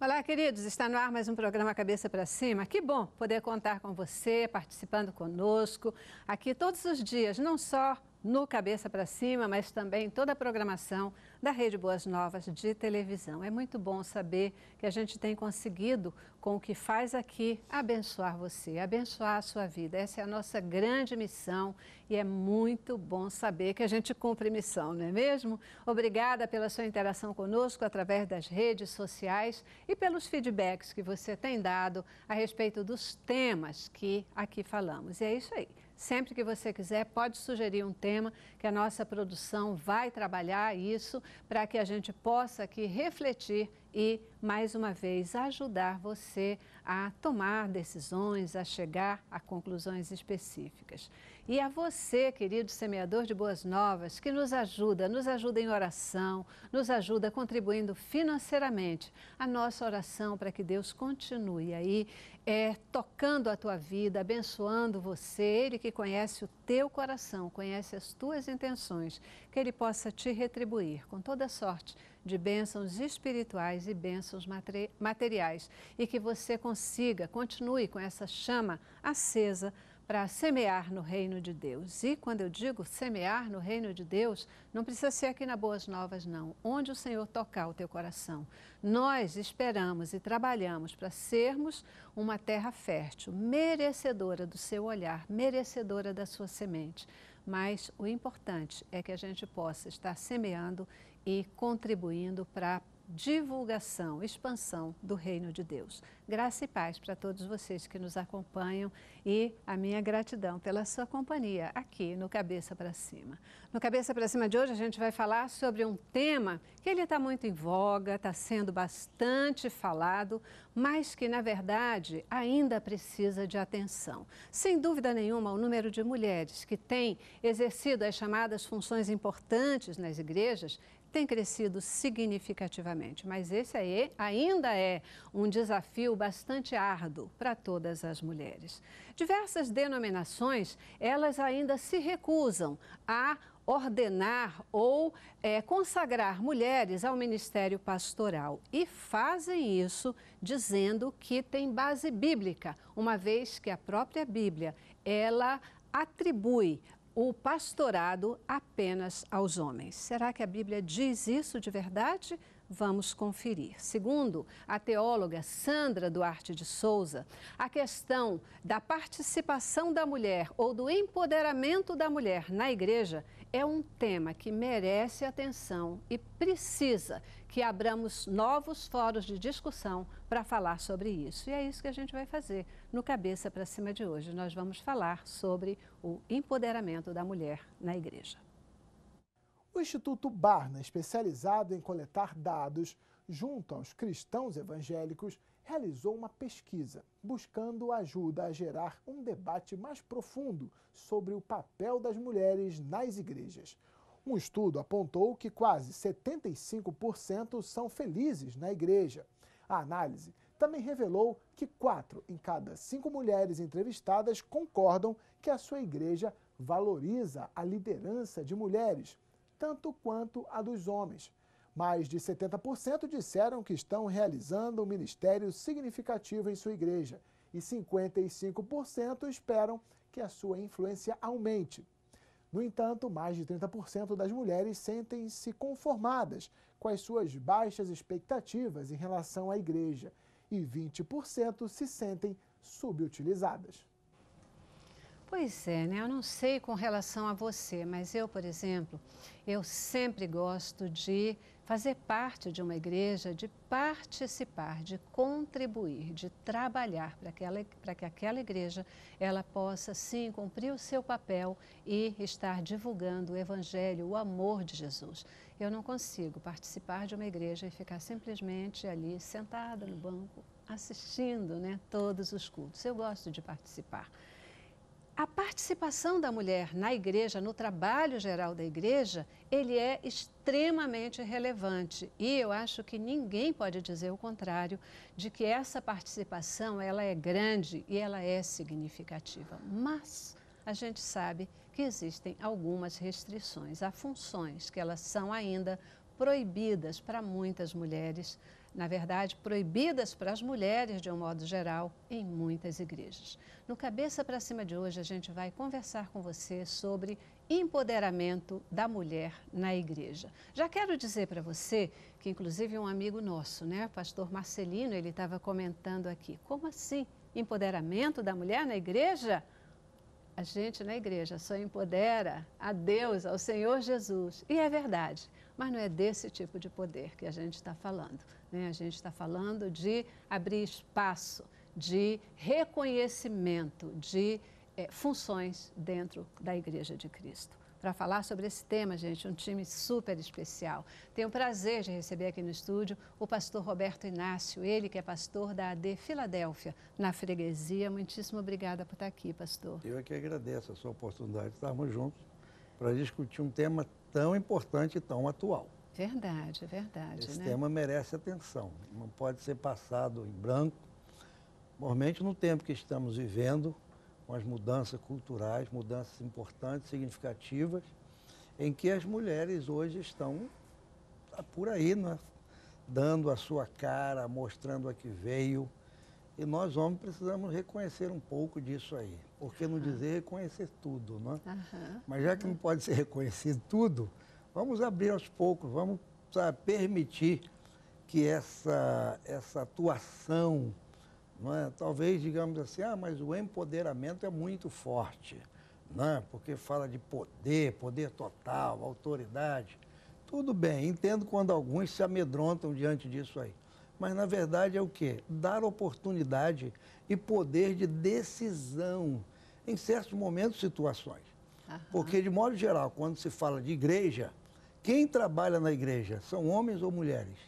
Olá, queridos. Está no ar mais um programa Cabeça para Cima. Que bom poder contar com você, participando conosco aqui todos os dias, não só no Cabeça para Cima, mas também em toda a programação da Rede Boas Novas de televisão. É muito bom saber que a gente tem conseguido, com o que faz aqui, abençoar você, abençoar a sua vida. Essa é a nossa grande missão e é muito bom saber que a gente cumpre missão, não é mesmo? Obrigada pela sua interação conosco através das redes sociais e pelos feedbacks que você tem dado a respeito dos temas que aqui falamos. E é isso aí. Sempre que você quiser, pode sugerir um tema que a nossa produção vai trabalhar isso para que a gente possa aqui refletir e, mais uma vez, ajudar você a tomar decisões, a chegar a conclusões específicas. E a você, querido semeador de boas novas, que nos ajuda em oração, nos ajuda contribuindo financeiramente. A nossa oração para que Deus continue aí tocando a tua vida, abençoando você, Ele que conhece o teu coração, conhece as tuas intenções, que Ele possa te retribuir com toda sorte de bênçãos espirituais e bênçãos materiais e que você continue com essa chama acesa para semear no reino de Deus. E quando eu digo semear no reino de Deus, não precisa ser aqui na Boas Novas, não. Onde o Senhor tocar o teu coração. Nós esperamos e trabalhamos para sermos uma terra fértil, merecedora do seu olhar, merecedora da sua semente. Mas o importante é que a gente possa estar semeando e contribuindo para a divulgação, expansão do reino de Deus. Graça e paz para todos vocês que nos acompanham e a minha gratidão pela sua companhia aqui no Cabeça para Cima. No Cabeça para Cima de hoje a gente vai falar sobre um tema que ele está muito em voga, está sendo bastante falado, mas que na verdade ainda precisa de atenção. Sem dúvida nenhuma, o número de mulheres que têm exercido as chamadas funções importantes nas igrejas tem crescido significativamente, mas esse aí ainda é um desafio bastante árduo para todas as mulheres. Diversas denominações, elas ainda se recusam a ordenar ou consagrar mulheres ao ministério pastoral e fazem isso dizendo que tem base bíblica, uma vez que a própria Bíblia, ela atribui o pastorado apenas aos homens. Será que a Bíblia diz isso de verdade? Vamos conferir. Segundo a teóloga Sandra Duarte de Souza, a questão da participação da mulher ou do empoderamento da mulher na igreja é um tema que merece atenção e precisa que abramos novos fóruns de discussão para falar sobre isso. E é isso que a gente vai fazer no Cabeça para Cima de hoje. Nós vamos falar sobre o empoderamento da mulher na igreja. O Instituto Barna, especializado em coletar dados junto aos cristãos evangélicos, realizou uma pesquisa buscando ajuda a gerar um debate mais profundo sobre o papel das mulheres nas igrejas. Um estudo apontou que quase 75% são felizes na igreja. A análise também revelou que 4 em cada 5 mulheres entrevistadas concordam que a sua igreja valoriza a liderança de mulheres, tanto quanto a dos homens. Mais de 70% disseram que estão realizando um ministério significativo em sua igreja e 55% esperam que a sua influência aumente. No entanto, mais de 30% das mulheres sentem-se conformadas com as suas baixas expectativas em relação à igreja e 20% se sentem subutilizadas. Pois é, né? Eu não sei com relação a você, mas eu, por exemplo, eu sempre gosto de fazer parte de uma igreja, de participar, de contribuir, de trabalhar para que aquela igreja ela possa, sim, cumprir o seu papel e estar divulgando o evangelho, o amor de Jesus. Eu não consigo participar de uma igreja e ficar simplesmente ali sentada no banco, assistindo, né, todos os cultos. Eu gosto de participar. A participação da mulher na igreja, no trabalho geral da igreja, ele é extremamente relevante e eu acho que ninguém pode dizer o contrário de que essa participação ela é grande e ela é significativa. Mas a gente sabe que existem algumas restrições. Há funções que elas são ainda proibidas para muitas mulheres na verdade, proibidas para as mulheres de um modo geral em muitas igrejas. No Cabeça para Cima de hoje, a gente vai conversar com você sobre empoderamento da mulher na igreja. Já quero dizer para você que, inclusive, um amigo nosso, né, o pastor Marcelino, ele estava comentando aqui, como assim? Empoderamento da mulher na igreja? A gente na igreja só empodera a Deus, ao Senhor Jesus. E é verdade, mas não é desse tipo de poder que a gente está falando, né? A gente está falando de abrir espaço, de reconhecimento de funções dentro da Igreja de Cristo. Para falar sobre esse tema, gente, um time super especial. Tenho o prazer de receber aqui no estúdio o pastor Roberto Inácio, ele que é pastor da AD Filadélfia, na freguesia. Muitíssimo obrigada por estar aqui, pastor. Eu é que agradeço a sua oportunidade de estarmos juntos para discutir um tema tão importante e tão atual. Verdade, é verdade. Esse né? tema merece atenção, não pode ser passado em branco, normalmente no tempo que estamos vivendo, com as mudanças culturais, mudanças importantes, significativas, em que as mulheres hoje estão por aí, né? Dando a sua cara, mostrando a que veio. E nós, homens, precisamos reconhecer um pouco disso aí. Por que não dizer reconhecer tudo, né? Mas já que não pode ser reconhecido tudo, vamos abrir aos poucos, vamos, sabe, permitir que essa atuação, não é? Talvez, digamos assim, mas o empoderamento é muito forte, não é? Porque fala de poder total, autoridade. Tudo bem, entendo quando alguns se amedrontam diante disso aí. Mas, na verdade, é o quê? Dar oportunidade e poder de decisão em certos momentos, situações. Porque, de modo geral, quando se fala de igreja, quem trabalha na igreja são homens ou mulheres?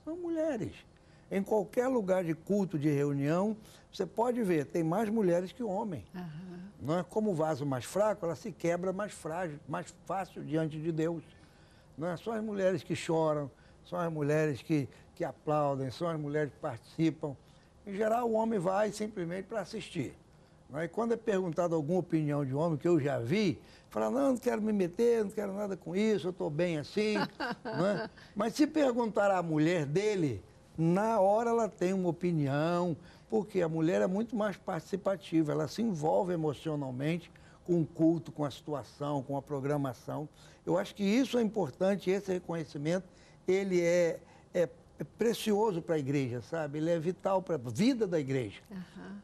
São mulheres. Em qualquer lugar de culto, de reunião, você pode ver, tem mais mulheres que homens. Não é? Como o vaso mais fraco, ela se quebra mais frágil, mais fácil diante de Deus. Não é? São as mulheres que choram, são as mulheres que aplaudem, são as mulheres que participam. Em geral, o homem vai simplesmente para assistir. Não é? E quando é perguntado alguma opinião de homem que eu já vi, fala, não quero me meter, não quero nada com isso, eu estou bem assim. Não é? Mas se perguntar à mulher dele, na hora ela tem uma opinião, porque a mulher é muito mais participativa, ela se envolve emocionalmente com o culto, com a situação, com a programação. Eu acho que isso é importante, esse reconhecimento, ele é precioso para a igreja, sabe? Ele é vital para a vida da igreja.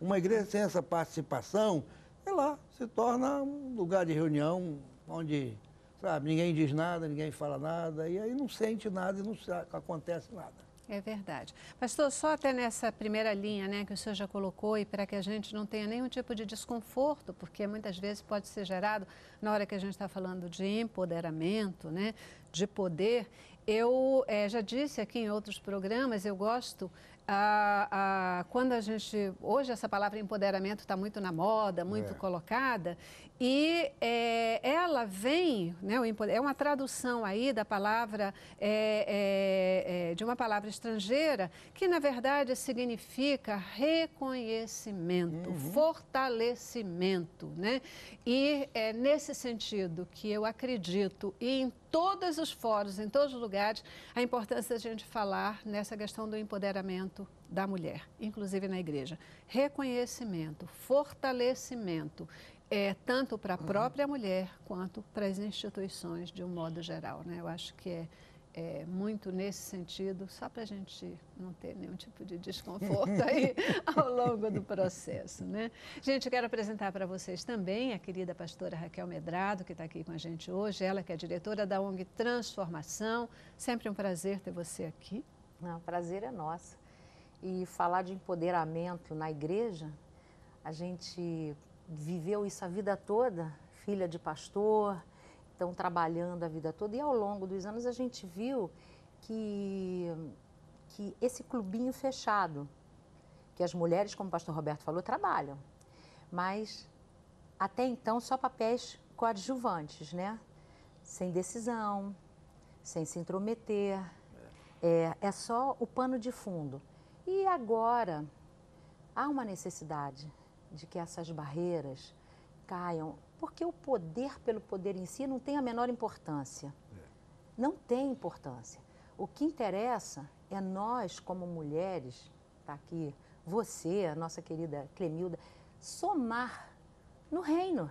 Uma igreja sem essa participação, sei lá, se torna um lugar de reunião onde, sabe, ninguém diz nada, ninguém fala nada, e aí não sente nada e não acontece nada. É verdade. Pastor, só até nessa primeira linha, né, que o senhor já colocou, e para que a gente não tenha nenhum tipo de desconforto, porque muitas vezes pode ser gerado na hora que a gente está falando de empoderamento, né, de poder. Eu já disse aqui em outros programas, eu gosto, quando a gente, hoje essa palavra empoderamento está muito na moda, muito colocada, e ela vem, né, é uma tradução aí da palavra, de uma palavra estrangeira, que na verdade significa reconhecimento, fortalecimento, né? E é nesse sentido que eu acredito, e em todos os fóruns, em todos os lugares, a importância da gente falar nessa questão do empoderamento da mulher, inclusive na igreja. Reconhecimento, fortalecimento, tanto para a própria mulher quanto para as instituições de um modo geral, né? Eu acho que é muito nesse sentido, só para a gente não ter nenhum tipo de desconforto aí ao longo do processo, né? Gente, eu quero apresentar para vocês também a querida pastora Raquel Medrado, que está aqui com a gente hoje, ela que é diretora da ONG Transformação. Sempre um prazer ter você aqui. Não, o prazer é nosso. E falar de empoderamento na igreja, a gente viveu isso a vida toda, filha de pastor, então trabalhando a vida toda, e ao longo dos anos a gente viu que esse clubinho fechado, que as mulheres, como o pastor Roberto falou, trabalham, mas até então só papéis coadjuvantes, né? Sem decisão, sem se intrometer, é só o pano de fundo. E agora há uma necessidade de que essas barreiras caiam, porque o poder pelo poder em si não tem a menor importância. Não tem importância. O que interessa é nós, como mulheres, tá aqui, você, a nossa querida Clemilda, somar no reino.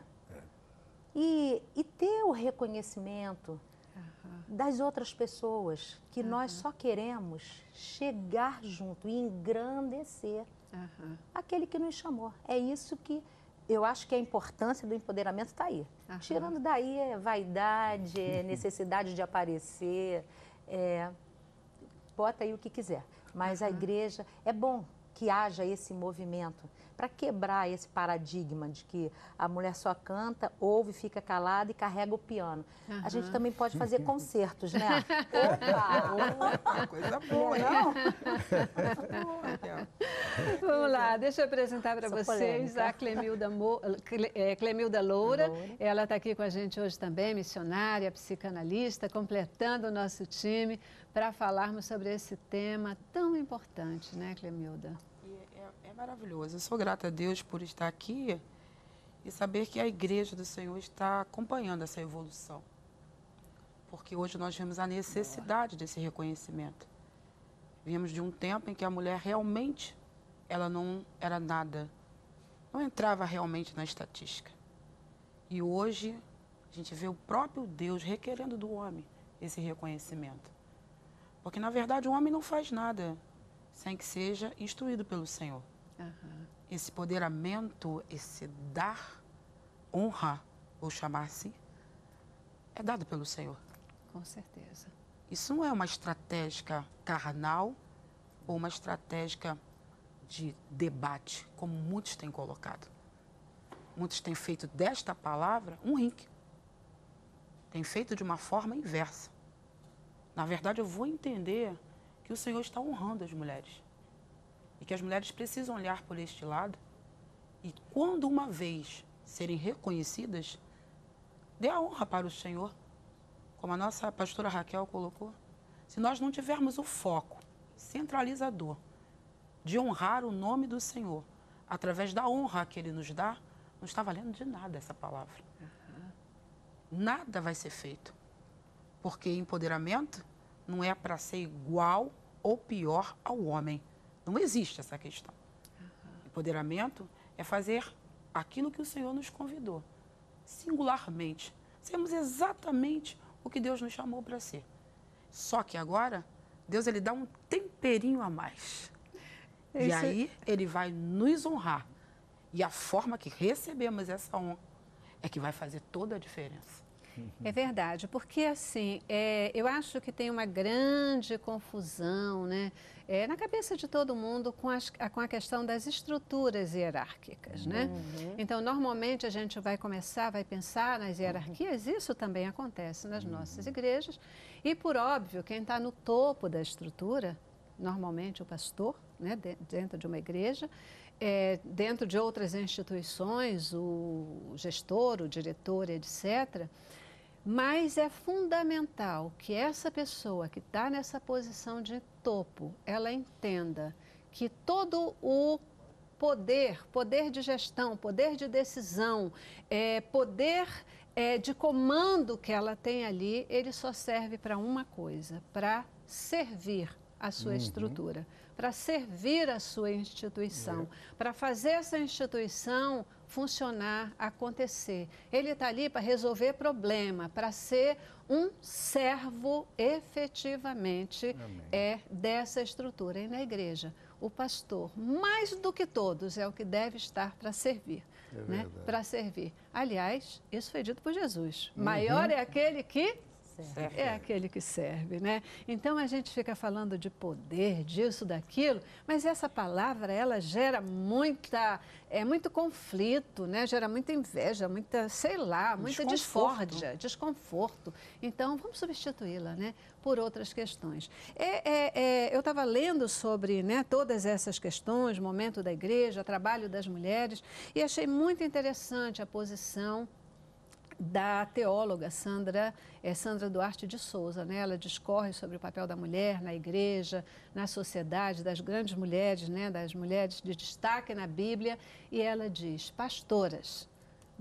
E ter o reconhecimento das outras pessoas, que nós só queremos chegar junto e engrandecer aquele que nos chamou. É isso que eu acho que a importância do empoderamento está aí. Tirando daí é vaidade, é necessidade de aparecer, bota aí o que quiser. Mas a igreja, é bom que haja esse movimento para quebrar esse paradigma de que a mulher só canta, ouve, fica calada e carrega o piano. A gente também pode fazer concertos, né? Opa! Coisa boa, não? Vamos lá, deixa eu apresentar para Sou vocês polêmica. a Clemilda Loura. Ela está aqui com a gente hoje também, missionária, psicanalista, completando o nosso time para falarmos sobre esse tema tão importante, né, Clemilda? É maravilhoso. Eu sou grata a Deus por estar aqui e saber que a Igreja do Senhor está acompanhando essa evolução. Porque hoje nós vemos a necessidade desse reconhecimento. Viemos de um tempo em que a mulher realmente, ela não era nada, não entrava realmente na estatística. E hoje a gente vê o próprio Deus requerendo do homem esse reconhecimento. Porque, na verdade, o homem não faz nada sem que seja instruído pelo Senhor. Esse empoderamento, esse dar honra, vou chamar assim, é dado pelo Senhor. Com certeza. Isso não é uma estratégia carnal ou uma estratégia de debate, como muitos têm colocado. Muitos têm feito desta palavra um rinque. Têm feito de uma forma inversa. Na verdade, eu vou entender que o Senhor está honrando as mulheres. E que as mulheres precisam olhar por este lado. E quando uma vez serem reconhecidas, dê a honra para o Senhor. Como a nossa pastora Raquel colocou. Se nós não tivermos o foco centralizador de honrar o nome do Senhor, através da honra que Ele nos dá, não está valendo de nada essa palavra. Nada vai ser feito. Porque empoderamento não é para ser igual ou pior ao homem. Não existe essa questão. Empoderamento é fazer aquilo que o Senhor nos convidou, singularmente. Sermos exatamente o que Deus nos chamou para ser. Só que agora, Deus ele dá um temperinho a mais. E aí, Ele vai nos honrar. E a forma que recebemos essa honra é que vai fazer toda a diferença. É verdade, porque assim, eu acho que tem uma grande confusão, né, na cabeça de todo mundo com a questão das estruturas hierárquicas, né? Então, normalmente a gente vai pensar nas hierarquias, isso também acontece nas nossas igrejas, e por óbvio, quem está no topo da estrutura, normalmente o pastor, né, dentro de uma igreja, dentro de outras instituições, o gestor, o diretor, etc., mas é fundamental que essa pessoa que está nessa posição de topo, ela entenda que todo o poder de gestão, poder de decisão, poder de comando que ela tem ali, ele só serve para uma coisa, para servir a sua estrutura, para servir a sua instituição, para fazer essa instituição funcionar, acontecer. Ele está ali para resolver problema, para ser um servo efetivamente dessa estrutura. E na igreja, o pastor, mais do que todos, é o que deve estar para servir. Né? Para servir. Aliás, isso foi dito por Jesus. Maior é aquele que é aquele que serve, né? Então a gente fica falando de poder, disso, daquilo, mas essa palavra ela gera muito conflito, né? Gera muita inveja, muita, sei lá, muita discórdia, desconforto. Então vamos substituí-la, né? Por outras questões. Eu estava lendo sobre, né, todas essas questões, momento da igreja, trabalho das mulheres, e achei muito interessante a posição da teóloga Sandra Duarte de Souza, né? Ela discorre sobre o papel da mulher na igreja, na sociedade, das grandes mulheres, né? Das mulheres de destaque na Bíblia, e ela diz: pastoras,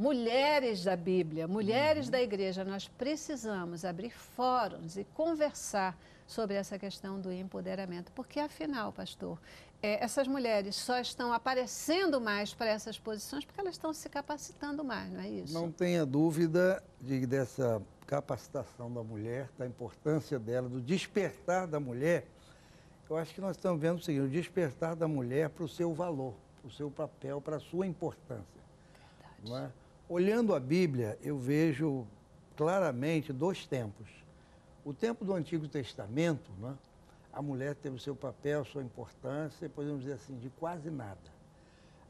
mulheres da Bíblia, mulheres da igreja, nós precisamos abrir fóruns e conversar sobre essa questão do empoderamento. Porque, afinal, pastor, essas mulheres só estão aparecendo mais para essas posições porque elas estão se capacitando mais, não é isso? Não tenha dúvida dessa capacitação da mulher, da importância dela, do despertar da mulher. Eu acho que nós estamos vendo o seguinte, o despertar da mulher para o seu valor, para o seu papel, para a sua importância. Não é? Olhando a Bíblia, eu vejo claramente 2 tempos. O tempo do Antigo Testamento, né, a mulher teve o seu papel, sua importância, podemos dizer assim, de quase nada.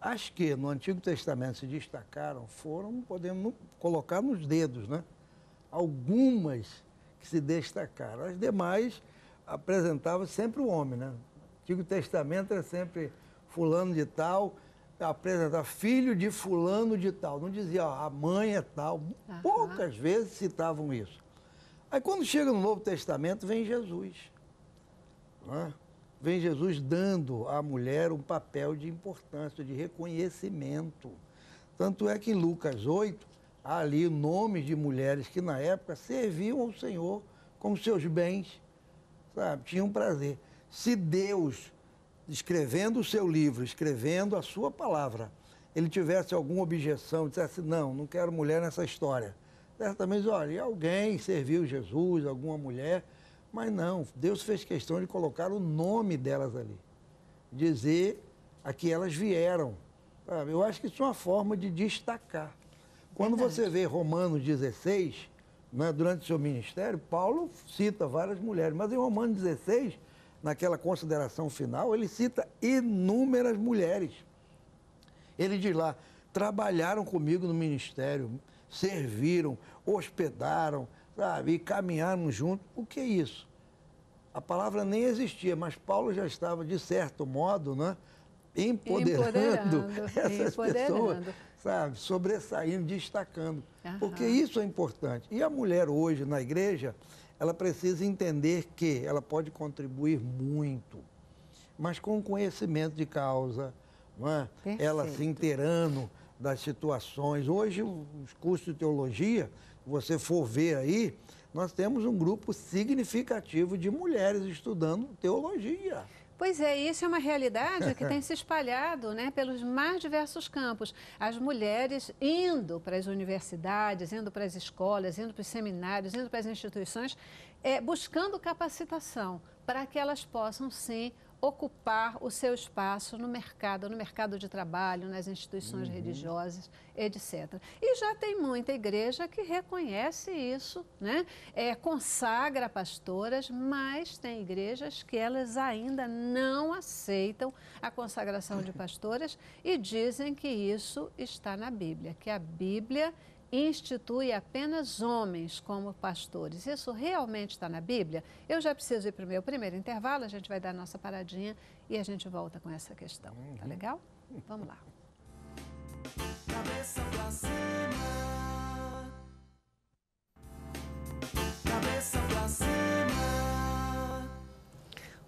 As que no Antigo Testamento se destacaram foram, podemos colocar nos dedos, né? Algumas que se destacaram. As demais apresentavam sempre o homem, né? O Antigo Testamento era sempre fulano de tal, apresentava filho de fulano de tal. Não dizia, ó, a mãe é tal. Poucas vezes citavam isso. Aí quando chega no Novo Testamento, vem Jesus. Né? Vem Jesus dando à mulher um papel de importância, de reconhecimento. Tanto é que em Lucas 8, há ali nomes de mulheres que na época serviam ao Senhor com seus bens, sabe? Tinham prazer. Se Deus, escrevendo o seu livro, escrevendo a sua palavra, ele tivesse alguma objeção, dissesse, não quero mulher nessa história. Certamente, olha, alguém serviu Jesus, alguma mulher, mas não, Deus fez questão de colocar o nome delas ali, dizer a que elas vieram. Sabe? Eu acho que isso é uma forma de destacar. Quando você vê Romanos 16, né, durante o seu ministério, Paulo cita várias mulheres, mas em Romanos 16, naquela consideração final, ele cita inúmeras mulheres. Ele diz lá, trabalharam comigo no ministério, serviram, hospedaram, sabe, e caminharam juntos. O que é isso? A palavra nem existia, mas Paulo já estava, de certo modo, né, empoderando essas pessoas, sabe, sobressaindo, destacando. Porque isso é importante. E a mulher hoje, na igreja, ela precisa entender que ela pode contribuir muito, mas com conhecimento de causa, não é? Ela se inteirando das situações. Hoje, os cursos de teologia, se você for ver aí, nós temos um grupo significativo de mulheres estudando teologia. Pois é, isso é uma realidade que tem se espalhado, né, pelos mais diversos campos. As mulheres indo para as universidades, indo para as escolas, indo para os seminários, indo para as instituições, buscando capacitação para que elas possam, sim, ocupar o seu espaço no mercado de trabalho, nas instituições religiosas, etc. E já tem muita igreja que reconhece isso, né? Consagra pastoras, mas tem igrejas que elas ainda não aceitam a consagração de pastoras e dizem que isso está na Bíblia, que a Bíblia institui apenas homens como pastores. Isso realmente está na Bíblia? Eu já preciso ir para o meu primeiro intervalo, a gente vai dar a nossa paradinha e a gente volta com essa questão. Tá legal? Vamos lá. Cabeça pra cima. Cabeça pra cima.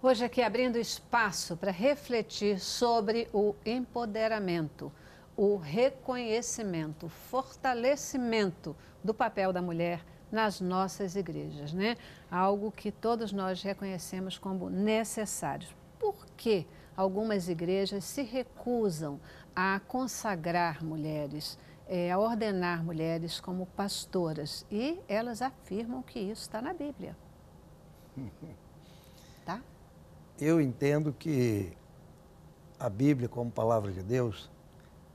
Hoje aqui abrindo espaço para refletir sobre o empoderamento, o reconhecimento, o fortalecimento do papel da mulher nas nossas igrejas, né? Algo que todos nós reconhecemos como necessário. Por que algumas igrejas se recusam a consagrar mulheres, a ordenar mulheres como pastoras? E elas afirmam que isso está na Bíblia. Tá? Eu entendo que a Bíblia, como palavra de Deus,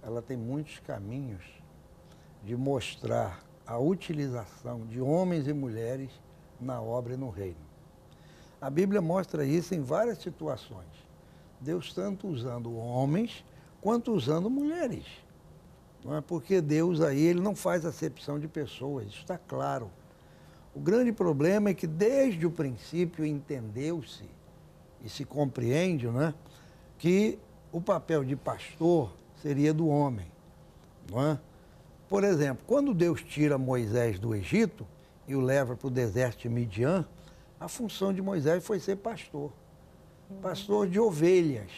ela tem muitos caminhos de mostrar a utilização de homens e mulheres na obra e no reino. A Bíblia mostra isso em várias situações. Deus tanto usando homens quanto usando mulheres. Não é? Porque Deus aí, ele não faz acepção de pessoas, isso está claro. O grande problema é que desde o princípio entendeu-se e se compreende, né, que o papel de pastor seria do homem, não é? Por exemplo, quando Deus tira Moisés do Egito e o leva para o deserto de Midian, a função de Moisés foi ser pastor. Pastor de ovelhas,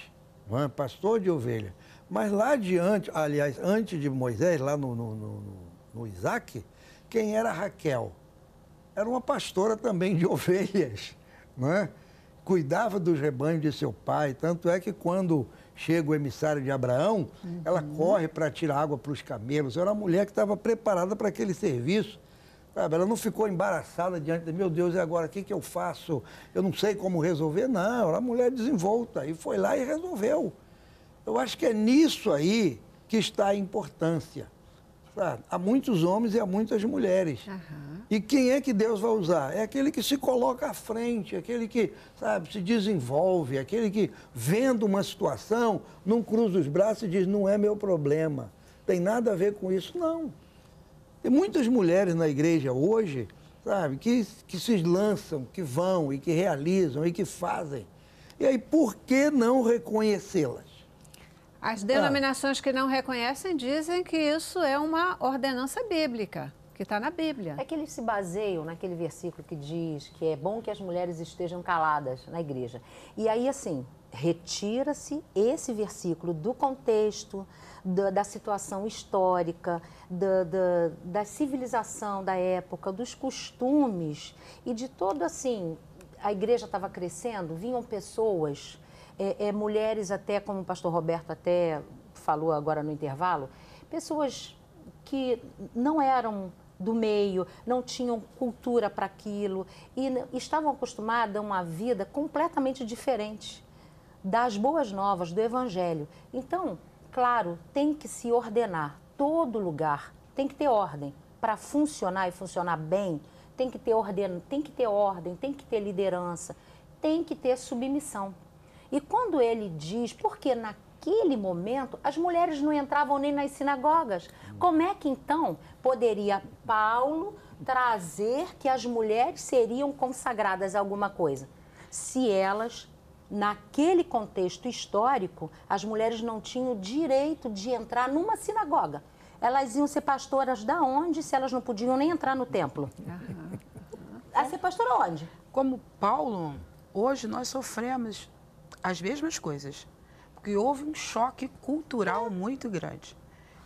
não é? Pastor de ovelhas. Mas lá adiante, aliás, antes de Moisés, lá no Isaac, quem era Raquel? Era uma pastora também de ovelhas, não é? Cuidava dos rebanhos de seu pai. Tanto é que quando chega o emissário de Abraão, ela corre para tirar água para os camelos. Era uma mulher que estava preparada para aquele serviço. Sabe? Ela não ficou embaraçada diante de, meu Deus, e agora o que eu faço? Eu não sei como resolver. Não, era uma mulher desenvolta. E foi lá e resolveu. Eu acho que é nisso aí que está a importância. Sabe? Há muitos homens e há muitas mulheres. E quem é que Deus vai usar? É aquele que se coloca à frente, aquele que, sabe, se desenvolve, aquele que, vendo uma situação, não cruza os braços e diz, não é meu problema, tem nada a ver com isso. Não. Tem muitas mulheres na igreja hoje, sabe, que se lançam, que vão e que realizam e que fazem. E aí, por que não reconhecê-las? As denominações que não reconhecem dizem que isso é uma ordenança bíblica, que está na Bíblia. É que eles se baseiam naquele versículo que diz que é bom que as mulheres estejam caladas na igreja. E aí, assim, retira-se esse versículo do contexto, da situação histórica, da civilização da época, dos costumes e de todo, assim, a igreja estava crescendo, vinham pessoas... mulheres até, como o pastor Roberto até falou agora no intervalo, pessoas que não eram do meio, não tinham cultura para aquilo e estavam acostumadas a uma vida completamente diferente das boas novas, do evangelho. Então, claro, tem que se ordenar, todo lugar tem que ter ordem para funcionar e funcionar bem, tem que ter ordem, tem que ter liderança, tem que ter submissão. E quando ele diz, porque naquele momento as mulheres não entravam nem nas sinagogas, como é que então poderia Paulo trazer que as mulheres seriam consagradas a alguma coisa? Se elas, naquele contexto histórico, as mulheres não tinham o direito de entrar numa sinagoga. Elas iam ser pastoras da onde, se elas não podiam nem entrar no templo? A ser pastora onde? Como Paulo, hoje nós sofremos as mesmas coisas, porque houve um choque cultural muito grande.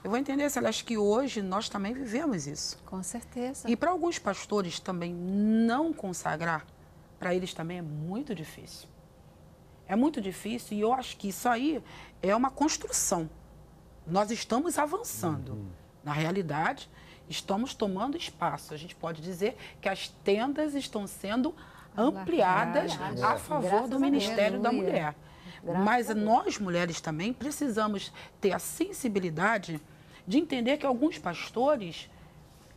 Eu vou entender, Celeste, que hoje nós também vivemos isso. Com certeza. E para alguns pastores também não consagrar, para eles também é muito difícil. É muito difícil e eu acho que isso aí é uma construção. Nós estamos avançando. Na realidade, estamos tomando espaço. A gente pode dizer que as tendas estão sendo ampliadas a favor do Ministério da Mulher. Mas nós, mulheres, também precisamos ter a sensibilidade de entender que alguns pastores,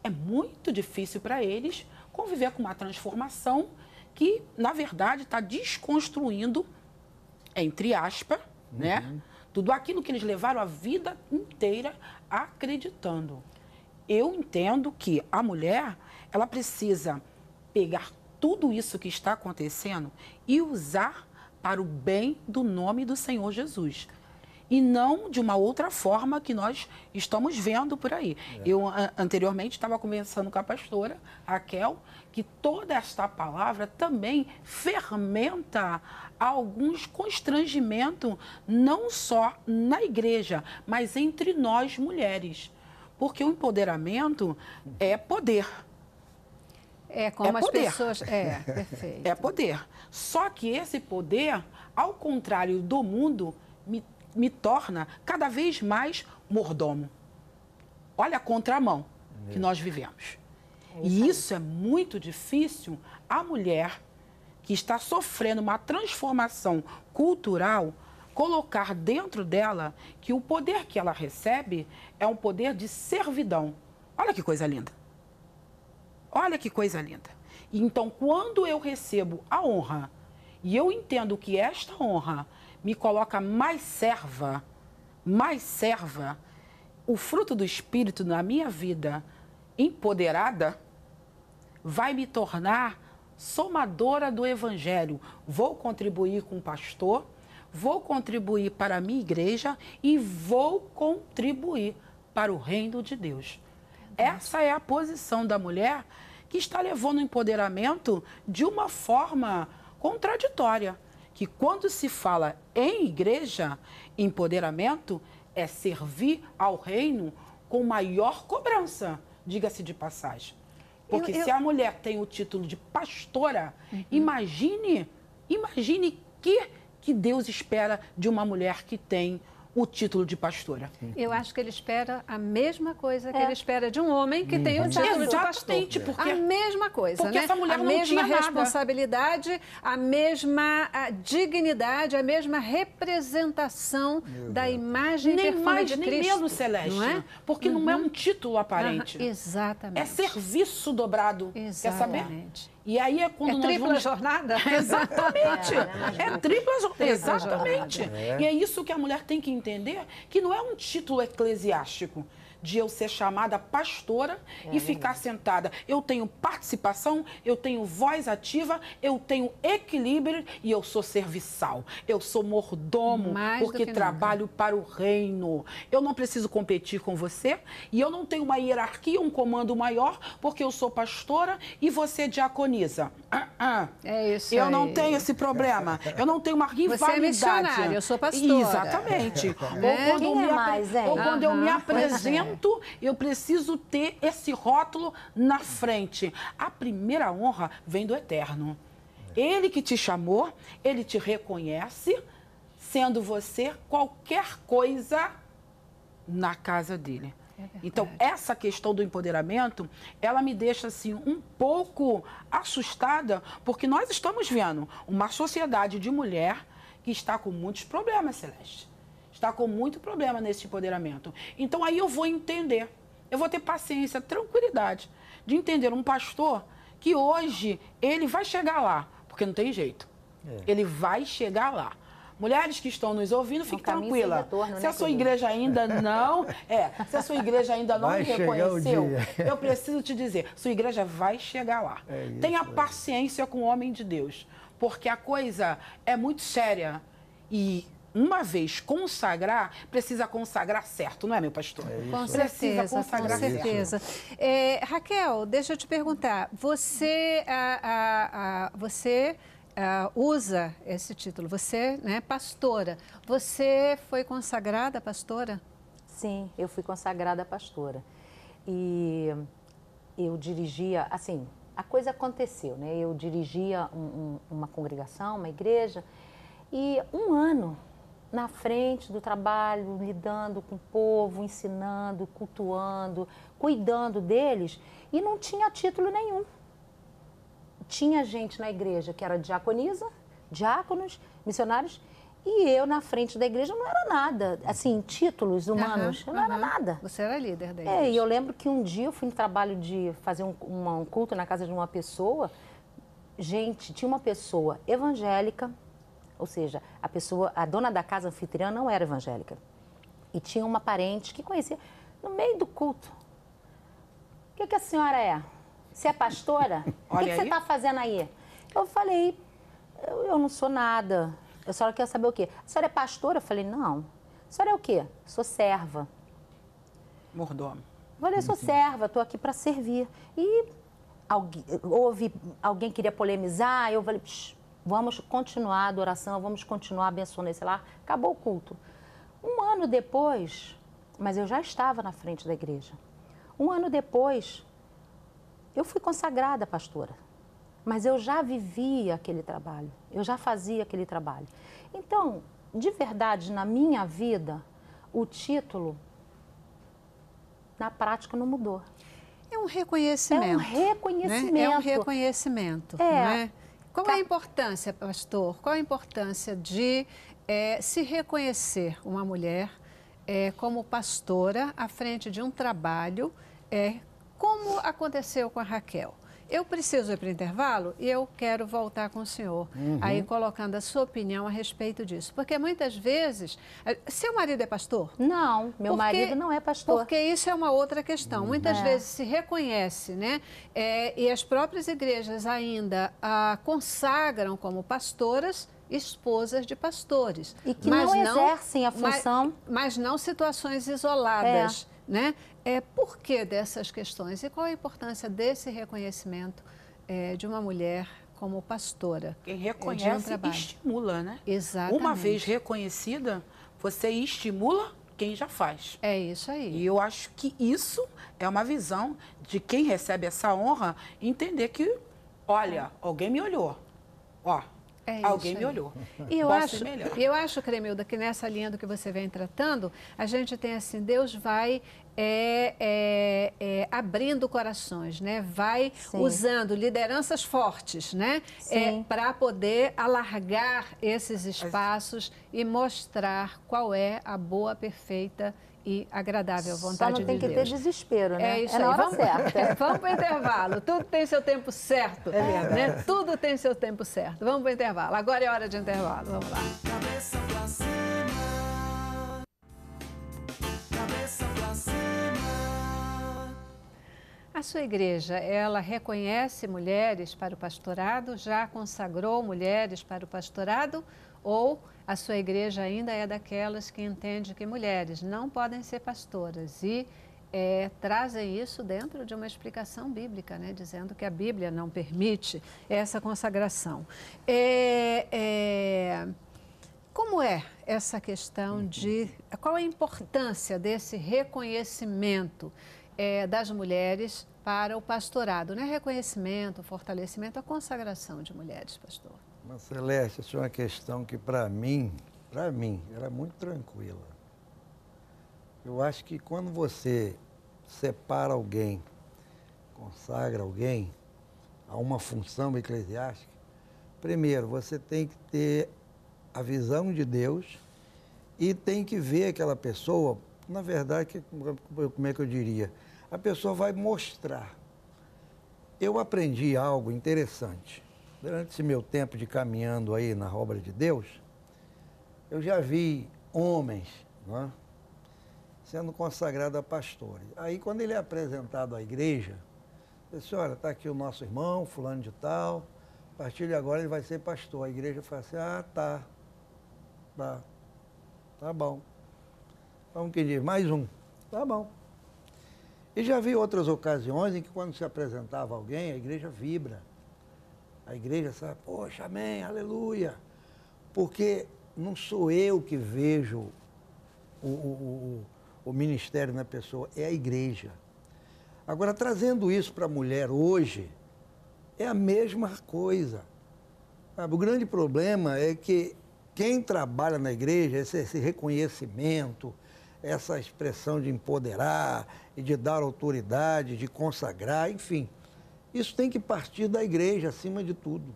é muito difícil para eles conviver com uma transformação que, na verdade, está desconstruindo, entre aspas, né, tudo aquilo que eles levaram a vida inteira acreditando. Eu entendo que a mulher, ela precisa pegar tudo isso que está acontecendo e usar para o bem do nome do Senhor Jesus. E não de uma outra forma que nós estamos vendo por aí. Eu, anteriormente, estava conversando com a pastora Raquel, que toda esta palavra também fermenta alguns constrangimentos, não só na igreja, mas entre nós mulheres. Porque o empoderamento é poder. É como é as poder. pessoas... É, perfeito. É poder. Só que esse poder, ao contrário do mundo, me torna cada vez mais mordomo. Olha a contramão que nós vivemos. E isso é muito difícil a mulher que está sofrendo uma transformação cultural colocar dentro dela que o poder que ela recebe é um poder de servidão. Olha que coisa linda. Olha que coisa linda. E então, quando eu recebo a honra e eu entendo que esta honra me coloca mais serva, o fruto do Espírito na minha vida empoderada vai me tornar somadora do Evangelho. Vou contribuir com o pastor, vou contribuir para a minha igreja e vou contribuir para o reino de Deus. Essa é a posição da mulher que está levando o empoderamento de uma forma contraditória. Que quando se fala em igreja, empoderamento, é servir ao reino com maior cobrança, diga-se de passagem. Porque se a mulher tem o título de pastora, imagine que Deus espera de uma mulher que tem o título de pastora. Eu acho que ele espera a mesma coisa que ele espera de um homem que tem o título de pastor. Exatamente, porque a mesma coisa, porque né? essa mulher a não mesma tinha nada. responsabilidade, a mesma dignidade, a mesma representação da imagem nem perfeita mais, de nem Cristo. menos, Celeste. Não é? Porque não é um título aparente. Exatamente. É serviço dobrado. Exatamente. Quer saber? E aí é quando É nós tripla vamos... jornada? Exatamente. É tripla jornada. Exatamente. jornada. E é isso que a mulher tem que entender, que não é um título eclesiástico de eu ser chamada pastora e ficar sentada. Eu tenho participação, eu tenho voz ativa, eu tenho equilíbrio e eu sou serviçal. Eu sou mordomo Mais do porque que trabalho para o reino. Eu não preciso competir com você e eu não tenho uma hierarquia, um comando maior, porque eu sou pastora e você diaconisa. É isso Eu não aí. tenho esse problema. Eu não tenho uma rivalidade. missionária, eu sou pastora. Exatamente. Né? Ou quando, Quem é mais, hein? ou quando eu me Aham, pois é. apresento, eu preciso ter esse rótulo na frente. A primeira honra vem do Eterno. Ele que te chamou, ele te reconhece, sendo você qualquer coisa na casa dele. Então, essa questão do empoderamento, ela me deixa, assim, um pouco assustada, porque nós estamos vendo uma sociedade de mulher que está com muitos problemas, Celeste. Está com muito problema nesse empoderamento. Então, aí eu vou entender, eu vou ter paciência, tranquilidade de entender um pastor que hoje ele vai chegar lá, porque não tem jeito. Ele vai chegar lá. Mulheres que estão nos ouvindo, fique caminho sem tranquila. retorno, Se né, a sua querido? igreja ainda não... se a sua igreja ainda não Vai me chegar o reconheceu, dia. eu preciso te dizer, sua igreja vai chegar lá. Tenha paciência com o homem de Deus, porque a coisa é muito séria. E uma vez consagrar, precisa consagrar certo, não é, meu pastor? Com Precisa certeza, com consagrar certo. certeza. Raquel, deixa eu te perguntar, você usa esse título, você, né, pastora, você foi consagrada pastora? Sim, eu fui consagrada pastora. E eu dirigia, assim, a coisa aconteceu, né? Eu dirigia uma congregação, uma igreja, e um ano na frente do trabalho, lidando com o povo, ensinando, cultuando, cuidando deles, e não tinha título nenhum. Tinha gente na igreja que era diaconisa, diáconos, missionários, e eu na frente da igreja não era nada. Assim, títulos humanos, eu não era nada. Você era líder da igreja. E eu lembro que um dia eu fui no trabalho de fazer um culto na casa de uma pessoa. Gente, tinha uma pessoa evangélica, ou seja, a dona da casa anfitriã não era evangélica. E tinha uma parente que conhecia no meio do culto. O que a senhora é? Você é pastora? O que você está fazendo aí? Eu falei, eu não sou nada. A senhora quer saber o quê? A senhora é pastora? Eu falei, não. A senhora é o quê? Sou serva. Mordomo. Eu falei, sou serva, estou aqui para servir. E alguém queria polemizar, eu falei, vamos continuar a adoração, vamos continuar abençoando esse lar. Acabou o culto. Um ano depois, mas eu já estava na frente da igreja. Um ano depois, eu fui consagrada pastora, mas eu já vivia aquele trabalho, eu já fazia aquele trabalho. Então, de verdade, na minha vida, o título, na prática, não mudou. É um reconhecimento. É um reconhecimento. Né? É um reconhecimento. Não é? Qual é a importância, pastor? Qual a importância de se reconhecer uma mulher como pastora à frente de um trabalho, como aconteceu com a Raquel? Eu preciso ir para o intervalo e eu quero voltar com o senhor, aí colocando a sua opinião a respeito disso. Porque muitas vezes... Seu marido é pastor? Não, meu marido não é pastor. Porque isso é uma outra questão. Muitas vezes se reconhece, né? E as próprias igrejas ainda consagram como pastoras esposas de pastores. E que não exercem a função. Mas não situações isoladas, né? Por que dessas questões? E qual a importância desse reconhecimento de uma mulher como pastora? Quem reconhece, estimula, né? Exatamente. Uma vez reconhecida, você estimula quem já faz. É isso aí. E eu acho que isso é uma visão de quem recebe essa honra, entender que, olha, alguém me olhou. Ó, É alguém isso me aí. olhou. E Posso ser melhor. eu acho, Cremilda, que nessa linha do que você vem tratando, a gente tem assim, Deus vai abrindo corações, né? Vai Sim. usando lideranças fortes, né? Sim. Para poder alargar esses espaços e mostrar qual é a boa, perfeita e agradável Só vontade não de tem que Deus. ter desespero, né? É isso é na aí. hora Vamos, certa. vamos para o intervalo. Tudo tem seu tempo certo. É verdade. Né? Tudo tem seu tempo certo. Vamos para o intervalo. Agora é hora de intervalo. Vamos lá. Cabeça pra cima. Cabeça pra cima. A sua igreja, ela reconhece mulheres para o pastorado? Já consagrou mulheres para o pastorado? Ou a sua igreja ainda é daquelas que entende que mulheres não podem ser pastoras e trazem isso dentro de uma explicação bíblica, né? Dizendo que a Bíblia não permite essa consagração. Como é essa questão de... Qual a importância desse reconhecimento das mulheres para o pastorado? Não é reconhecimento, fortalecimento, a consagração de mulheres, pastor. Mas, Celeste, isso é uma questão que, para mim, era muito tranquila. Eu acho que quando você separa alguém, consagra alguém a uma função eclesiástica, primeiro, você tem que ter a visão de Deus e tem que ver aquela pessoa, na verdade, como é que eu diria? A pessoa vai mostrar. Eu aprendi algo interessante. Durante esse meu tempo de caminhando aí na obra de Deus, eu já vi homens, não é, sendo consagrados a pastores. Aí, quando ele é apresentado à igreja, ele disse, olha, está aqui o nosso irmão, fulano de tal, a partir de agora ele vai ser pastor. A igreja fala assim, tá bom. Vamos que diz, mais um, tá bom. E já vi outras ocasiões em que quando se apresentava alguém, a igreja vibra. A igreja sabe, poxa, amém, aleluia. Porque não sou eu que vejo o ministério na pessoa, é a igreja. Agora, trazendo isso para a mulher hoje, é a mesma coisa. Sabe? O grande problema é que quem trabalha na igreja, esse reconhecimento, essa expressão de empoderar e de dar autoridade, de consagrar, enfim, isso tem que partir da igreja, acima de tudo.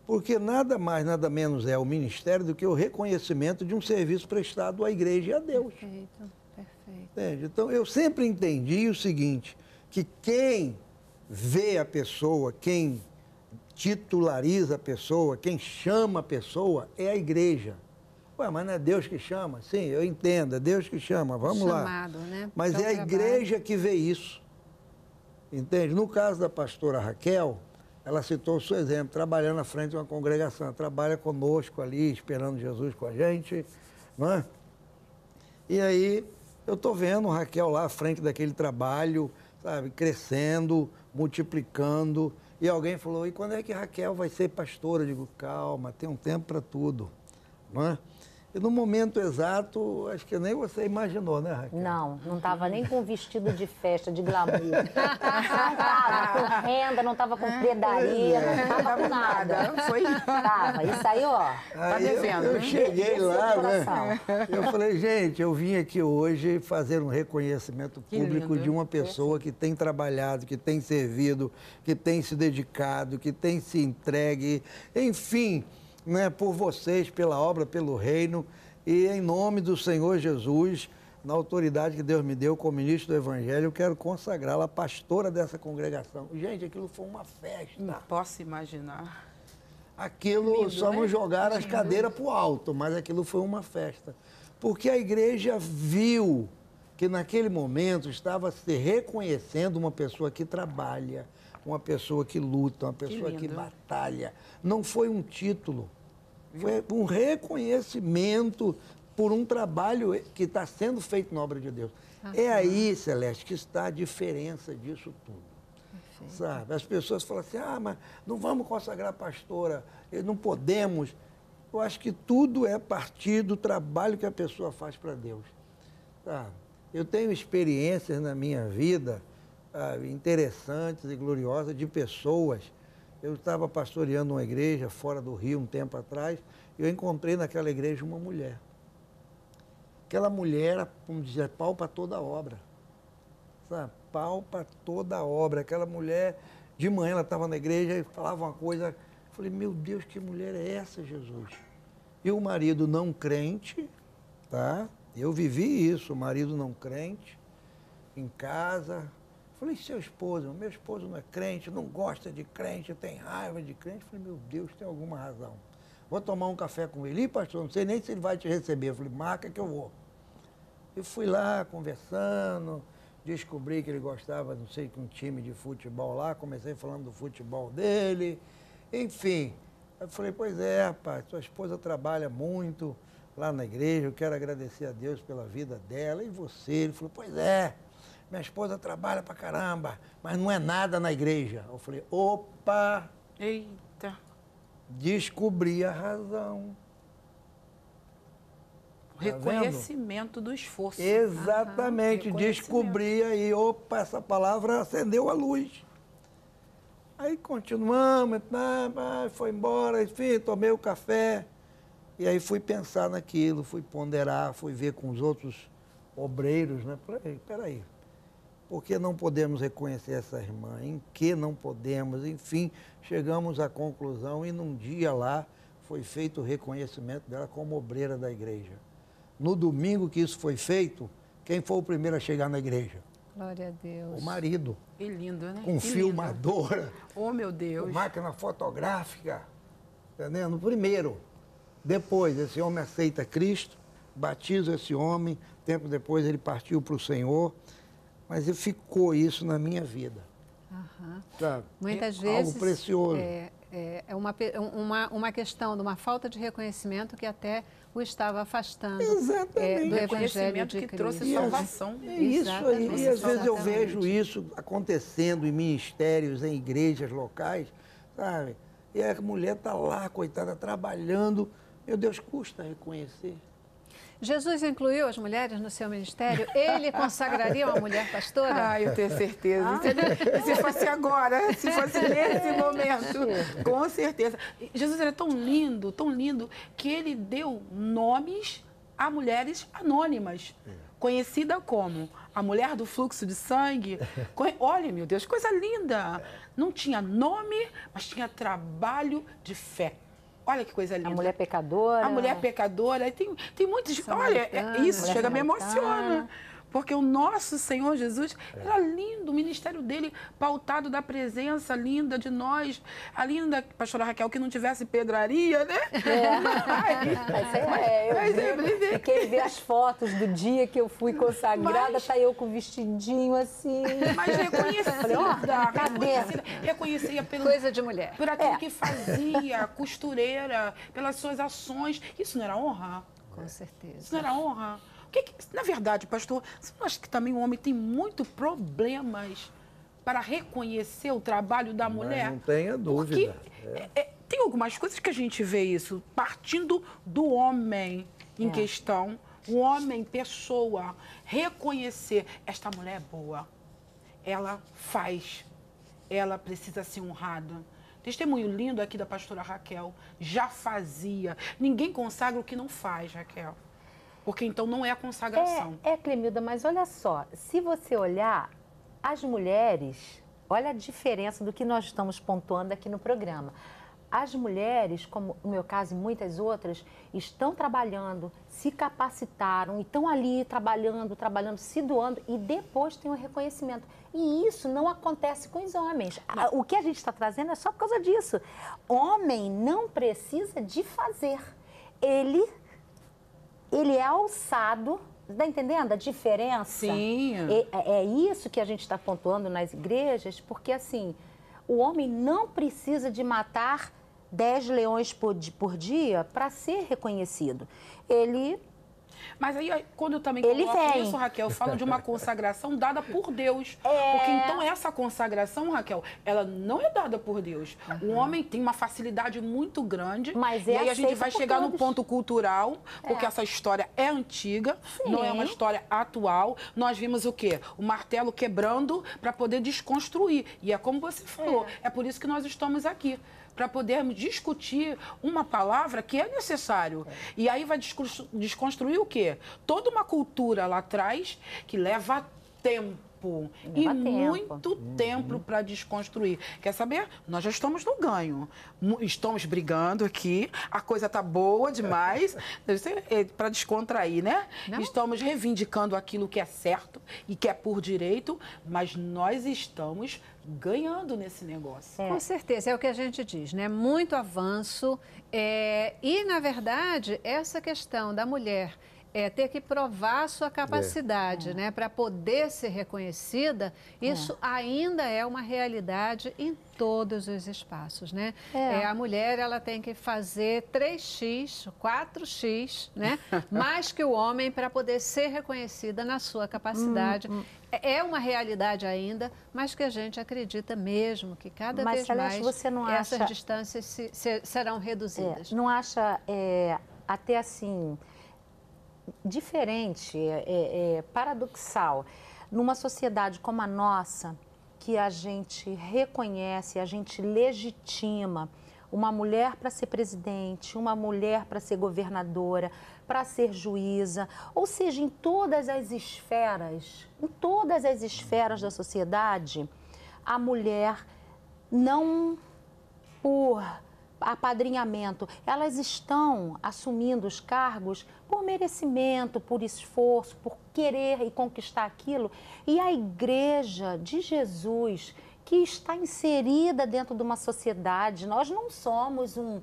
Porque nada mais, nada menos é o ministério do que o reconhecimento de um serviço prestado à igreja e a Deus. Perfeito, perfeito. Entende? Então, eu sempre entendi o seguinte, que quem vê a pessoa, quem titulariza a pessoa, quem chama a pessoa é a igreja. Ué, mas não é Deus que chama? Sim, eu entendo, é Deus que chama, vamos lá. Chamado, né? Mas Para o é a trabalho. igreja que vê isso. Entende? No caso da pastora Raquel, ela citou o seu exemplo, trabalhando à frente de uma congregação, ela trabalha conosco ali, esperando Jesus com a gente, não é? E aí, eu estou vendo Raquel lá à frente daquele trabalho, sabe, crescendo, multiplicando, e alguém falou, e quando é que Raquel vai ser pastora? Eu digo, calma, tem um tempo para tudo, não é? E no momento exato, acho que nem você imaginou, né, Raquel? Não estava nem com vestido de festa, de glamour. Não estava com renda, não estava com pedaria, não estava com nada. Foi. Tava. Isso aí, ó. Tá Aí devendo, eu né? cheguei lá, coração. né? Eu falei, gente, eu vim aqui hoje fazer um reconhecimento Que público lindo. de uma pessoa que tem trabalhado, que tem servido, que tem se dedicado, que tem se entregue, enfim, né, por vocês, pela obra, pelo reino, e em nome do Senhor Jesus, na autoridade que Deus me deu como ministro do Evangelho, eu quero consagrá-la pastora dessa congregação. Gente, aquilo foi uma festa. Não posso imaginar. Aquilo Lindo, só não né? jogaram as Lindo. cadeiras para o alto, mas aquilo foi uma festa. Porque a igreja viu que naquele momento estava se reconhecendo uma pessoa que trabalha, uma pessoa que luta, uma pessoa que lindo. batalha. Não foi um título, foi um reconhecimento por um trabalho que está sendo feito na obra de Deus. É aí, Celeste, que está a diferença disso tudo. Sabe? As pessoas falam assim, mas não vamos consagrar a pastora, não podemos. Eu acho que tudo é a partir do trabalho que a pessoa faz para Deus. Tá? Eu tenho experiências na minha vida interessantes e gloriosas de pessoas. Eu estava pastoreando uma igreja fora do Rio um tempo atrás e eu encontrei naquela igreja uma mulher. Aquela mulher era, vamos dizer, pau para toda a obra. Sabe? Pau para toda a obra. Aquela mulher, de manhã ela estava na igreja e falava uma coisa. Eu falei, meu Deus, que mulher é essa, Jesus? E o marido não crente, tá? Eu vivi isso, o marido não crente, em casa. Falei, seu esposo, meu esposo não é crente, não gosta de crente, tem raiva de crente. Falei, meu Deus, tem alguma razão. Vou tomar um café com ele. Ih, pastor, não sei nem se ele vai te receber. Eu falei, marca que eu vou. Eu fui lá conversando, descobri que ele gostava, não sei, de um time de futebol lá, comecei falando do futebol dele, enfim. Eu falei, pois é, rapaz, sua esposa trabalha muito lá na igreja, eu quero agradecer a Deus pela vida dela, e você? Ele falou, pois é, minha esposa trabalha pra caramba, mas não é nada na igreja. Eu falei, opa! Eita! Descobri a razão. Reconhecimento do esforço. Exatamente, descobri aí, opa, essa palavra acendeu a luz. Aí continuamos, foi embora, enfim, tomei o café. E aí fui pensar naquilo, fui ponderar, fui ver com os outros obreiros, né? Falei, peraí, por que não podemos reconhecer essa irmã? Em que não podemos? Enfim, chegamos à conclusão e num dia lá foi feito o reconhecimento dela como obreira da igreja. No domingo que isso foi feito, quem foi o primeiro a chegar na igreja? Glória a Deus. O marido. Que lindo, né? Com que filmadora. Lindo. Oh, meu Deus. Com máquina fotográfica. Entendendo? Primeiro. Depois, esse homem aceita Cristo, batiza esse homem, tempo depois ele partiu para o Senhor, mas ficou isso na minha vida. Sabe? Muitas vezes algo precioso. É uma questão de uma falta de reconhecimento que até o estava afastando do Evangelho de que Cristo. trouxe salvação. É isso aí. E às vezes eu vejo isso acontecendo em ministérios, em igrejas locais, sabe? E a mulher está lá, coitada, trabalhando. Meu Deus, custa reconhecer. Jesus incluiu as mulheres no seu ministério? Ele consagraria uma mulher pastora? Ah, eu tenho certeza. Se fosse agora, se fosse nesse momento, com certeza. Jesus era tão lindo, que ele deu nomes a mulheres anônimas, conhecida como a mulher do fluxo de sangue. Olha, meu Deus, coisa linda. Não tinha nome, mas tinha trabalho de fé. Olha que coisa linda. A mulher pecadora. A mulher pecadora. Tem muitos... Olha, isso chega a me emociona. Porque o nosso Senhor Jesus era lindo, o ministério dele pautado da presença linda de nós. A linda pastora Raquel, que não tivesse pedraria, né? Eu fiquei ver as fotos do dia que eu fui consagrada, tá eu com vestidinho assim. Mas reconhecida, reconhecia pelo... Coisa de mulher. Por aquilo que fazia, costureira, pelas suas ações. Isso não era honra? Com certeza. Isso não era honra? Na verdade, pastor, você não acha que também o homem tem muito problemas para reconhecer o trabalho da mulher? Não tenha dúvida. Porque tem algumas coisas que a gente vê isso, partindo do homem em questão, o homem, pessoa, reconhecer, esta mulher é boa, ela faz, ela precisa ser honrada. Testemunho lindo aqui da pastora Raquel, já fazia. Ninguém consagra o que não faz, Raquel. Porque então não é a consagração. Clemilda, mas olha só, se você olhar, as mulheres, olha a diferença do que nós estamos pontuando aqui no programa. As mulheres, como no meu caso e muitas outras, estão trabalhando, se capacitaram, e estão ali trabalhando, se doando e depois tem o reconhecimento. E isso não acontece com os homens. O que a gente está trazendo é só por causa disso. Homem não precisa de fazer. Ele é alçado, está entendendo a diferença? Sim. É isso que a gente está pontuando nas igrejas, porque assim, o homem não precisa de matar 10 leões por dia para ser reconhecido. Ele Mas aí, quando eu também Ele coloco vem. isso, Raquel, eu falo de uma consagração dada por Deus. Porque então essa consagração, Raquel, ela não é dada por Deus. O homem tem uma facilidade muito grande. Mas e é aí a gente aceito vai por chegar no todos. ponto cultural, porque essa história é antiga, não é uma história atual. Nós vimos o quê? O martelo quebrando para poder desconstruir. E é como você falou, é por isso que nós estamos aqui. Para podermos discutir uma palavra que é necessário. E aí vai desconstruir o quê? Toda uma cultura lá atrás que leva tempo. Muito tempo para desconstruir. Quer saber? Nós já estamos no ganho. Estamos brigando aqui, a coisa tá boa demais, para descontrair, né? Não. Estamos reivindicando aquilo que é certo e que é por direito, mas nós estamos ganhando nesse negócio. Com certeza, é o que a gente diz, né? Muito avanço. E, na verdade, essa questão da mulher ter que provar a sua capacidade, né? Para poder ser reconhecida, isso ainda é uma realidade em todos os espaços, né? A mulher, ela tem que fazer 3x, 4x, né? Mais que o homem para poder ser reconhecida na sua capacidade. É uma realidade ainda, mas que a gente acredita mesmo que cada vez Celeste, mais você não essas acha... distâncias serão reduzidas. Não acha até assim diferente, paradoxal, numa sociedade como a nossa, que a gente reconhece, a gente legitima uma mulher para ser presidente, uma mulher para ser governadora, para ser juíza, ou seja, em todas as esferas da sociedade, a mulher não por apadrinhamento, elas estão assumindo os cargos por merecimento, por esforço, por querer e conquistar aquilo. E a Igreja de Jesus, que está inserida dentro de uma sociedade, nós não somos um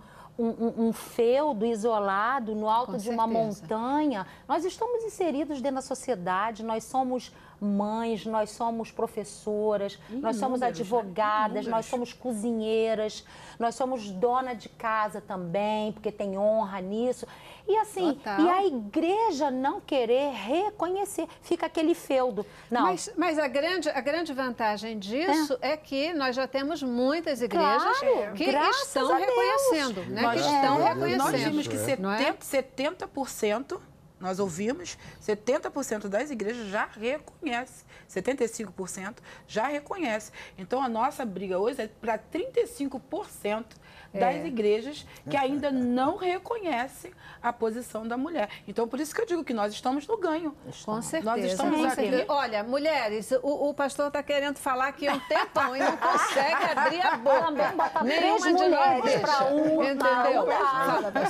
feudo isolado no alto de uma montanha, nós estamos inseridos dentro da sociedade, nós somos mães, nós somos professoras, nós somos advogadas, nós somos cozinheiras, nós somos dona de casa também, porque tem honra nisso. E assim, e a igreja não querer reconhecer, fica aquele feudo. Não. Mas a grande vantagem disso é que nós já temos muitas igrejas que estão reconhecendo, né? Que estão reconhecendo. Nós vimos que 70%, nós ouvimos, 70% das igrejas já reconhece, 75% já reconhece. Então, a nossa briga hoje é para 35% das igrejas que ainda não reconhecem a posição da mulher. Então, por isso que eu digo que nós estamos no ganho. Com certeza. Nós estamos aqui. Olha, mulheres, o pastor está querendo falar aqui há um tempão e não consegue abrir a boca. Também bota Nenhuma 3 mulheres para entendeu?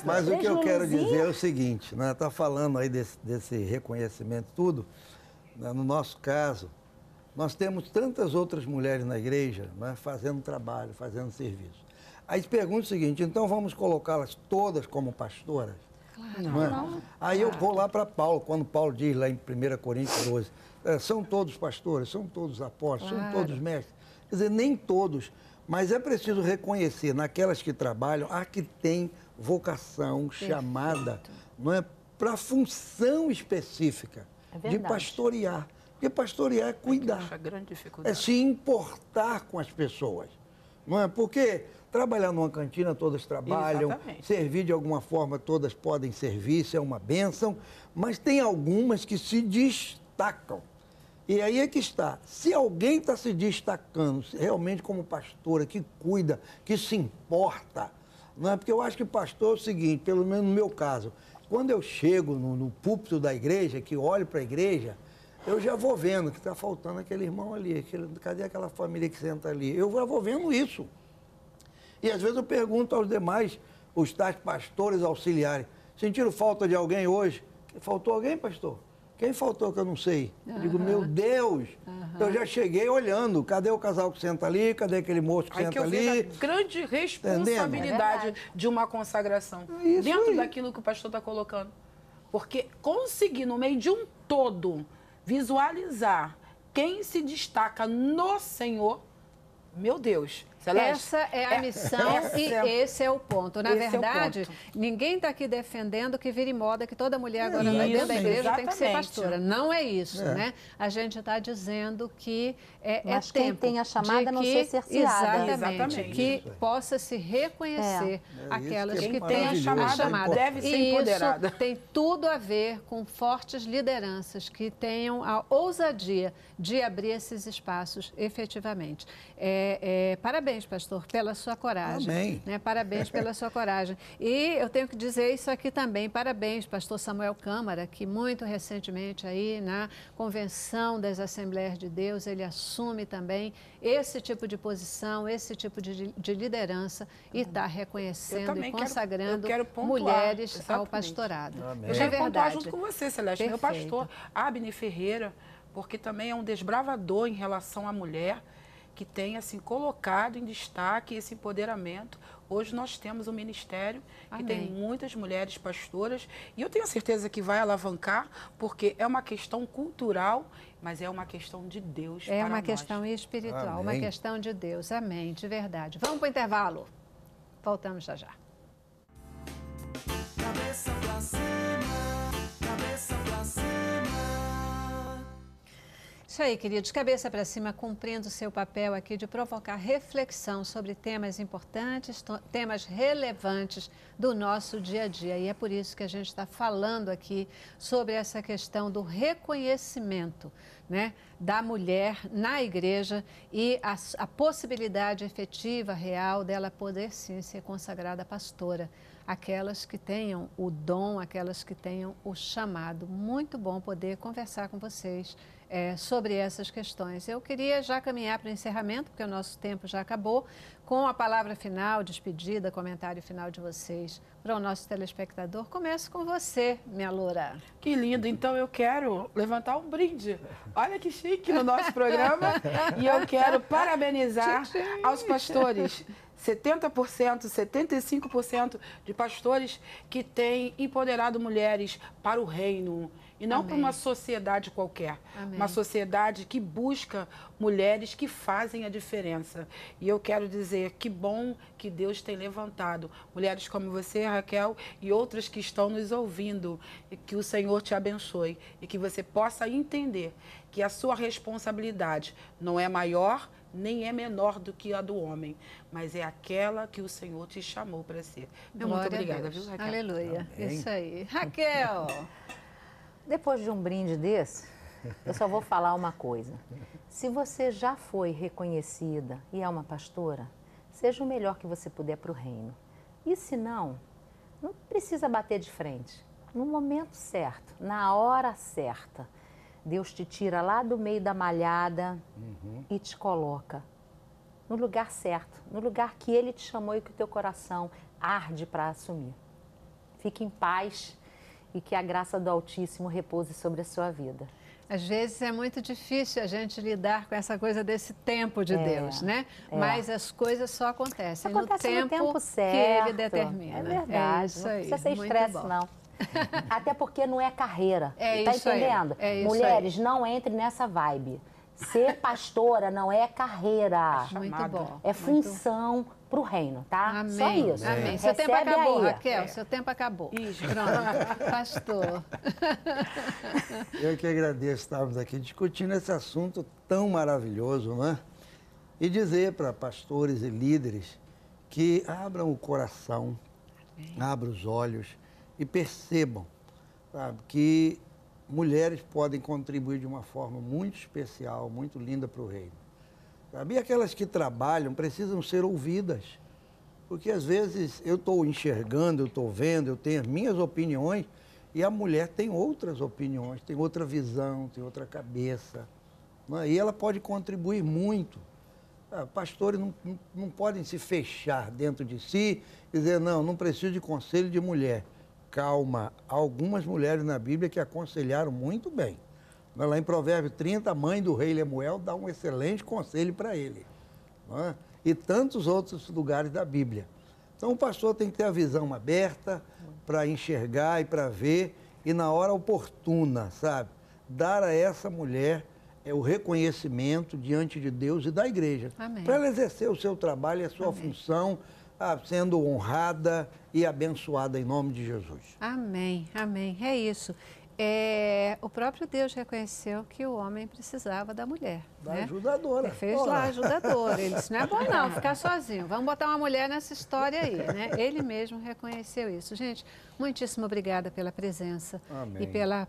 Mas o que eu quero dizer é o seguinte, né? Tá falando aí desse reconhecimento tudo, né? No nosso caso, nós temos tantas outras mulheres na igreja, né? Fazendo trabalho, fazendo serviço. Aí pergunta o seguinte, então vamos colocá-las todas como pastoras? Claro. Não é? Aí eu vou lá para Paulo, quando Paulo diz lá em 1 Coríntios 12, são todos pastores, são todos apóstolos, são todos mestres. Quer dizer, nem todos, mas é preciso reconhecer naquelas que trabalham, a que tem vocação, chamada, não é, para função específica de pastorear. Porque pastorear é cuidar, é se importar com as pessoas. Não é? Porque trabalhar numa cantina, todas trabalham, servir de alguma forma, todas podem servir, isso é uma bênção, mas tem algumas que se destacam. E aí é que está, se alguém está se destacando realmente como pastora, que cuida, que se importa, não é? Porque eu acho que pastor é o seguinte, pelo menos no meu caso, quando eu chego no púlpito da igreja, que olho para a igreja, eu já vou vendo que está faltando aquele irmão ali, cadê aquela família que senta ali? Eu já vou vendo isso. E às vezes eu pergunto aos demais, os tais pastores auxiliares, sentiram falta de alguém hoje? Faltou alguém, pastor? Quem faltou que eu não sei? Eu digo, meu Deus, eu já cheguei olhando, cadê o casal que senta ali, cadê aquele moço que senta ali? Aí que eu vejo a grande responsabilidade de uma consagração, dentro daquilo que o pastor está colocando. Porque conseguir, no meio de um todo, visualizar quem se destaca no Senhor, meu Deus, Celeste, essa é a missão e esse é o ponto. Na verdade, ninguém está aqui defendendo que vire moda, que toda mulher agora dentro da igreja tem que ser pastora. Não é isso, né? A gente está dizendo que Mas tempo quem tem a chamada de não que, ser cerceada. Exatamente. Que possa se reconhecer aquelas que têm a chamada. Deve ser e empoderada. isso tem tudo a ver com fortes lideranças que tenham a ousadia de abrir esses espaços efetivamente. Parabéns, pastor, pela sua coragem. Amém. Né? Parabéns pela sua coragem. E eu tenho que dizer isso aqui também. Parabéns, pastor Samuel Câmara, que muito recentemente aí na Convenção das Assembleias de Deus, ele assume também esse tipo de posição, esse tipo de liderança e está reconhecendo e consagrando mulheres ao pastorado. Amém. Eu quero pontuar junto com você, Celeste, meu pastor, Abner Ferreira, porque também é um desbravador em relação à mulher, que tem assim colocado em destaque esse empoderamento. Hoje nós temos um ministério que tem muitas mulheres pastoras e eu tenho certeza que vai alavancar, porque é uma questão cultural, mas é uma questão de Deus para nós. É uma questão espiritual, uma questão de Deus. Amém, de verdade. Vamos para o intervalo. Voltamos já já. Cabeça pra cima, cabeça pra cima. Isso aí, queridos, cabeça para cima, cumprindo o seu papel aqui de provocar reflexão sobre temas importantes, temas relevantes do nosso dia a dia. E é por isso que a gente está falando aqui sobre essa questão do reconhecimento, né, da mulher na igreja e a possibilidade efetiva, real, dela poder sim ser consagrada pastora. Aquelas que tenham o dom, aquelas que tenham o chamado. Muito bom poder conversar com vocês sobre essas questões. Eu queria já caminhar para o encerramento, porque o nosso tempo já acabou, com a palavra final, despedida, comentário final de vocês para o nosso telespectador. Começo com você, minha loura. Que lindo. Então eu quero levantar um brinde. Olha que chique no nosso programa. E eu quero parabenizar aos pastores. 70%, 75% de pastores que têm empoderado mulheres para o reino. E não para uma sociedade qualquer. Uma sociedade que busca mulheres que fazem a diferença. E eu quero dizer que bom que Deus tem levantado mulheres como você, Raquel, e outras que estão nos ouvindo. E que o Senhor te abençoe. E que você possa entender que a sua responsabilidade não é maior nem é menor do que a do homem, mas é aquela que o Senhor te chamou para ser. Muito obrigada, viu, Raquel? Aleluia. Amém. Isso aí. Raquel! Depois de um brinde desse, eu só vou falar uma coisa. Se você já foi reconhecida e é uma pastora, seja o melhor que você puder para o reino. E se não, não precisa bater de frente. No momento certo, na hora certa, Deus te tira lá do meio da malhada e te coloca no lugar certo, no lugar que Ele te chamou e que o teu coração arde para assumir. Fique em paz e que a graça do Altíssimo repouse sobre a sua vida. Às vezes é muito difícil a gente lidar com essa coisa desse tempo de Deus, né? Mas as coisas só acontecem no tempo certo, que Ele determina. É verdade, isso não aí, precisa ser estresse, não. Até porque não é carreira, tá isso entendendo? Aí, Mulheres, não entrem nessa vibe. Ser pastora não é carreira. Muito bom. É função para o reino, tá? Amém. Só isso. Amém. Seu tempo acabou, aí. Raquel. Seu tempo acabou. Pronto. Pastor. Eu que agradeço estarmos aqui discutindo esse assunto tão maravilhoso, né? E dizer para pastores e líderes que abram o coração, abram os olhos e percebam, sabe, que mulheres podem contribuir de uma forma muito especial, muito linda para o reino. Sabe? E aquelas que trabalham precisam ser ouvidas, porque às vezes eu estou enxergando, eu estou vendo, eu tenho as minhas opiniões e a mulher tem outras opiniões, tem outra visão, tem outra cabeça, né? E ela pode contribuir muito. Pastores não podem se fechar dentro de si e dizer, não preciso de conselho de mulher. Calma, há algumas mulheres na Bíblia que aconselharam muito bem. Lá em Provérbios 30, a mãe do rei Lemuel dá um excelente conselho para ele. Não é? E tantos outros lugares da Bíblia. Então o pastor tem que ter a visão aberta para enxergar e para ver, e na hora oportuna, sabe? Dar a essa mulher é o reconhecimento diante de Deus e da igreja. Amém. Para ela exercer o seu trabalho e a sua função, sendo honrada e abençoada em nome de Jesus. Amém, amém. É isso. O próprio Deus reconheceu que o homem precisava da mulher. Da né? ajudadora. Ele fez lá a ajudadora. Ele disse, não é bom não, ficar sozinho. Vamos botar uma mulher nessa história aí, né? Ele mesmo reconheceu isso. Gente, muitíssimo obrigada pela presença. Amém. E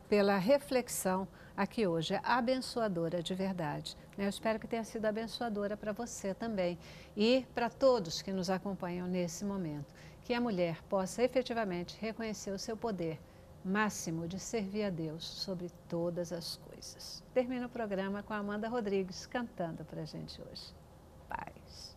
pela reflexão aqui hoje. É abençoadora de verdade. Eu espero que tenha sido abençoadora para você também. E para todos que nos acompanham nesse momento. Que a mulher possa efetivamente reconhecer o seu poder máximo de servir a Deus sobre todas as coisas. Termina o programa com a Amanda Rodrigues cantando para a gente hoje. Paz.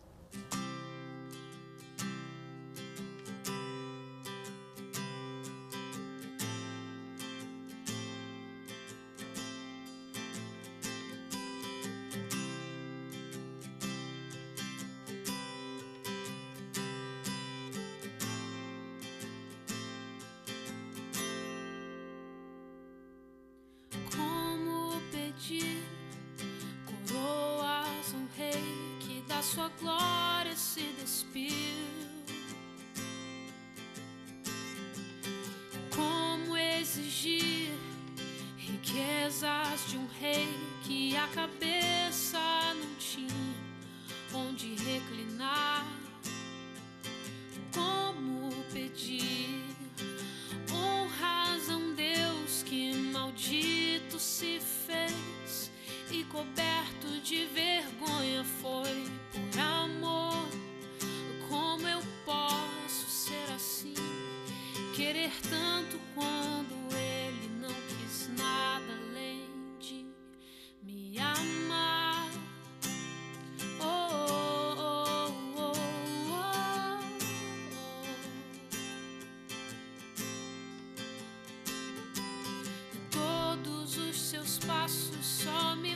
Coroas um rei que da sua glória se despiu. Como exigir riquezas de um rei que a cabeça não tinha onde reclinar? Como pedir honras a um Deus que maldito se fez e coberto de vergonha foi por amor? Como eu posso ser assim, querer tanto quando ele não quis nada além de me amar? Oh, oh, oh, oh, oh. Todos os seus passos só me